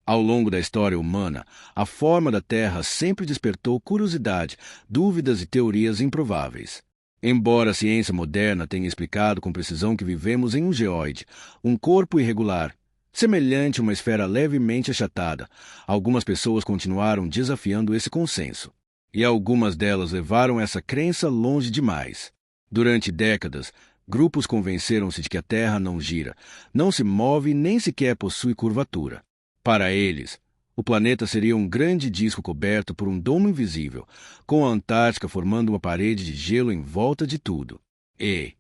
Ao longo da história humana, a forma da Terra sempre despertou curiosidade, dúvidas e teorias improváveis. Embora a ciência moderna tenha explicado com precisão que vivemos em um geóide, um corpo irregular, semelhante a uma esfera levemente achatada, algumas pessoas continuaram desafiando esse consenso. E algumas delas levaram essa crença longe demais. Durante décadas, grupos convenceram-se de que a Terra não gira, não se move nem sequer possui curvatura. Para eles, o planeta seria um grande disco coberto por um domo invisível, com a Antártica formando uma parede de gelo em volta de tudo. E,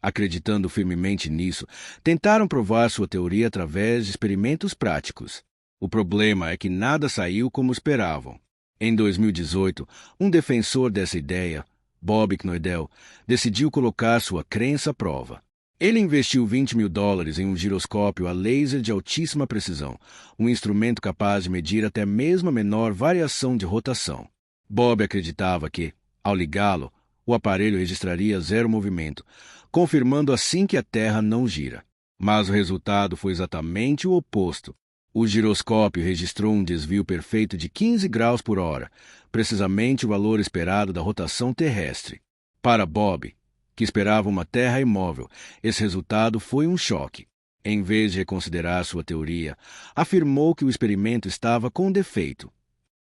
acreditando firmemente nisso, tentaram provar sua teoria através de experimentos práticos. O problema é que nada saiu como esperavam. Em 2018, um defensor dessa ideia, Bob Knoedel, decidiu colocar sua crença à prova. Ele investiu $20 mil em um giroscópio a laser de altíssima precisão, um instrumento capaz de medir até mesmo a menor variação de rotação. Bob acreditava que, ao ligá-lo, o aparelho registraria zero movimento, confirmando assim que a Terra não gira. Mas o resultado foi exatamente o oposto. O giroscópio registrou um desvio perfeito de 15 graus por hora, precisamente o valor esperado da rotação terrestre. Para Bob, que esperava uma Terra imóvel, esse resultado foi um choque. Em vez de reconsiderar sua teoria, afirmou que o experimento estava com defeito.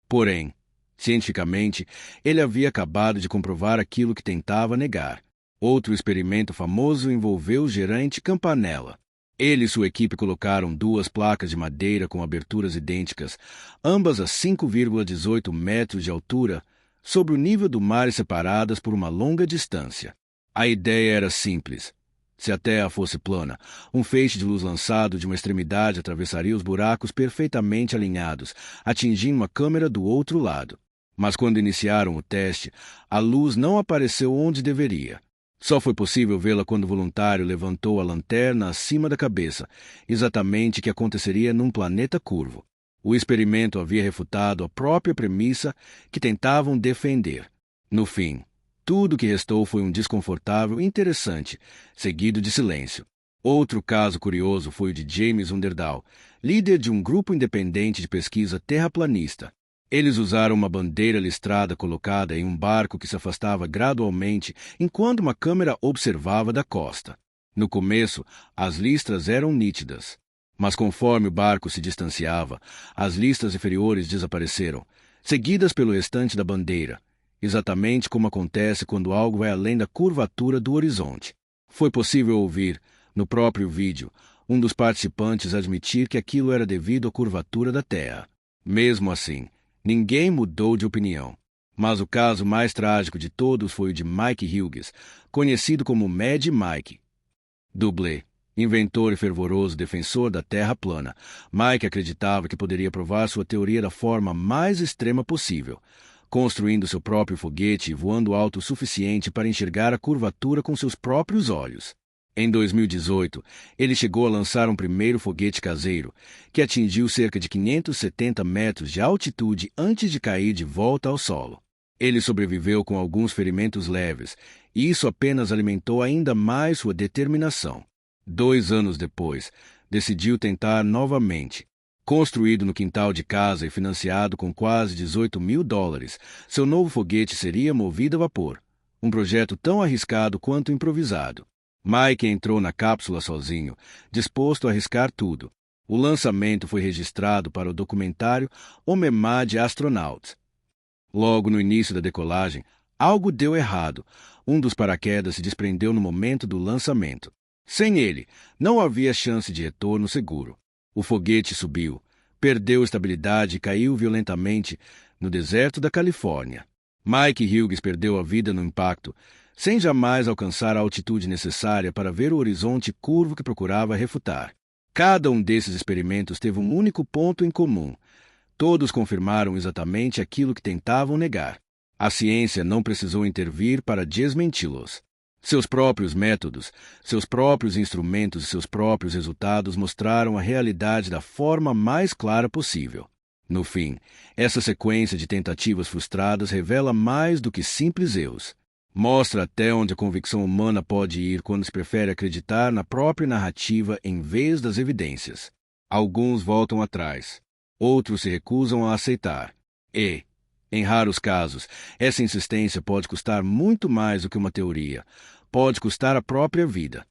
Porém, cientificamente, ele havia acabado de comprovar aquilo que tentava negar. Outro experimento famoso envolveu o gerente Campanella. Ele e sua equipe colocaram duas placas de madeira com aberturas idênticas, ambas a 5,18 metros de altura, sobre o nível do mar e separadas por uma longa distância. A ideia era simples. Se a Terra fosse plana, um feixe de luz lançado de uma extremidade atravessaria os buracos perfeitamente alinhados, atingindo uma câmera do outro lado. Mas quando iniciaram o teste, a luz não apareceu onde deveria. Só foi possível vê-la quando o voluntário levantou a lanterna acima da cabeça, exatamente o que aconteceria num planeta curvo. O experimento havia refutado a própria premissa que tentavam defender. No fim, tudo o que restou foi um desconfortável interessante, seguido de silêncio. Outro caso curioso foi o de James Underdahl, líder de um grupo independente de pesquisa terraplanista. Eles usaram uma bandeira listrada colocada em um barco que se afastava gradualmente enquanto uma câmera observava da costa. No começo, as listras eram nítidas, mas conforme o barco se distanciava, as listras inferiores desapareceram, seguidas pelo restante da bandeira, exatamente como acontece quando algo vai além da curvatura do horizonte. Foi possível ouvir, no próprio vídeo, um dos participantes admitir que aquilo era devido à curvatura da Terra. Mesmo assim, ninguém mudou de opinião. Mas o caso mais trágico de todos foi o de Mike Hughes, conhecido como Mad Mike. Dublê, inventor e fervoroso defensor da Terra plana, Mike acreditava que poderia provar sua teoria da forma mais extrema possível, construindo seu próprio foguete e voando alto o suficiente para enxergar a curvatura com seus próprios olhos. Em 2018, ele chegou a lançar um primeiro foguete caseiro, que atingiu cerca de 570 metros de altitude antes de cair de volta ao solo. Ele sobreviveu com alguns ferimentos leves, e isso apenas alimentou ainda mais sua determinação. 2 anos depois, decidiu tentar novamente. Construído no quintal de casa e financiado com quase $18 mil, seu novo foguete seria movido a vapor, um projeto tão arriscado quanto improvisado. Mike entrou na cápsula sozinho, disposto a arriscar tudo. O lançamento foi registrado para o documentário Omemad Astronaut. Logo no início da decolagem, algo deu errado. Um dos paraquedas se desprendeu no momento do lançamento. Sem ele, não havia chance de retorno seguro. O foguete subiu, perdeu estabilidade e caiu violentamente no deserto da Califórnia. Mike Hughes perdeu a vida no impacto, sem jamais alcançar a altitude necessária para ver o horizonte curvo que procurava refutar. Cada um desses experimentos teve um único ponto em comum. Todos confirmaram exatamente aquilo que tentavam negar. A ciência não precisou intervir para desmenti-los. Seus próprios métodos, seus próprios instrumentos e seus próprios resultados mostraram a realidade da forma mais clara possível. No fim, essa sequência de tentativas frustradas revela mais do que simples erros. Mostra até onde a convicção humana pode ir quando se prefere acreditar na própria narrativa em vez das evidências. Alguns voltam atrás. Outros se recusam a aceitar. E, em raros casos, essa insistência pode custar muito mais do que uma teoria. Pode custar a própria vida.